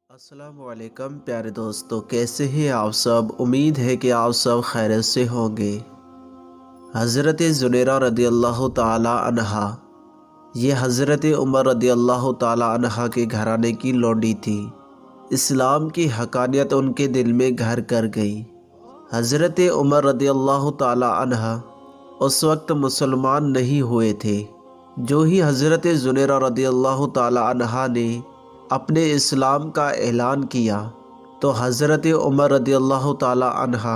अस्सलाम वालेकुम प्यारे दोस्तों, कैसे हैं आप सब। उम्मीद है कि आप सब खैरियत से होंगे। हज़रत ज़ुनैरा रदी अल्लाह ताला अन्हा, ये हज़रत उमर रदी अल्लाह ताला अन्हा के घराने की लौंडी थी। इस्लाम की हकानियत उनके दिल में घर कर गई। हज़रत उमर रदी अल्लाह ताला अन्हा उस वक्त मुसलमान नहीं हुए थे। जो ही हज़रत ज़ुनैरा रदी अल्लाह ताला अन्हा ने अपने इस्लाम का ऐलान किया तो हज़रत उमर रदी अल्लाह ताला अन्हा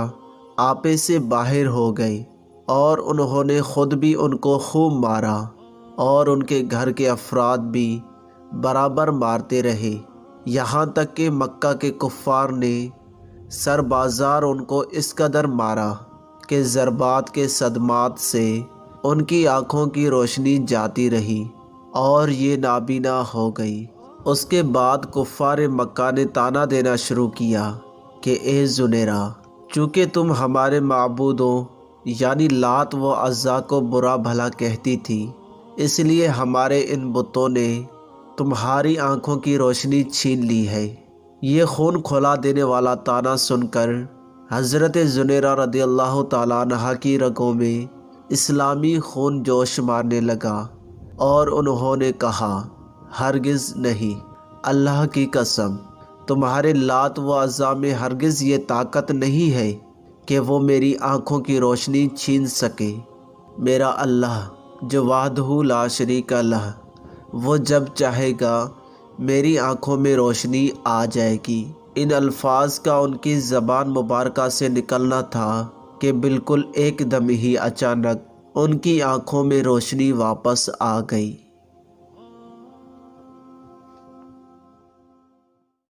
आपे से बाहर हो गए और उन्होंने ख़ुद भी उनको खूब मारा और उनके घर के अफराद भी बराबर मारते रहे। यहाँ तक कि मक्का के कुफ़ार ने सरबाज़ार उनको इस कदर मारा कि ज़रबात के सदमात से उनकी आँखों की रोशनी जाती रही और ये नाबीना हो गई। उसके बाद कुफ़ार मक्का ने ताना देना शुरू किया कि ए ज़ुनैरा, चूँकि तुम हमारे माबूदों यानी लात व अज़्ज़ा को बुरा भला कहती थी, इसलिए हमारे इन बुतों ने तुम्हारी आँखों की रोशनी छीन ली है। ये खून खौला देने वाला ताना सुनकर हज़रत ज़ुनैरा रदी अल्लाह ताला अन्हा की रगों में इस्लामी खून जोश मारने लगा और उन्होंने कहा, हरगिज़ नहीं, अल्लाह की कसम, तुम्हारे लात व अज़्ज़ा में हरगिज़ ये ताकत नहीं है कि वो मेरी आँखों की रोशनी छीन सके। मेरा अल्लाह जो वाहदहू ला शरीका लह, वो जब चाहेगा मेरी आँखों में रोशनी आ जाएगी। इन अल्फाज का उनकी ज़बान मुबारका से निकलना था कि बिल्कुल एकदम ही अचानक उनकी आँखों में रोशनी वापस आ गई।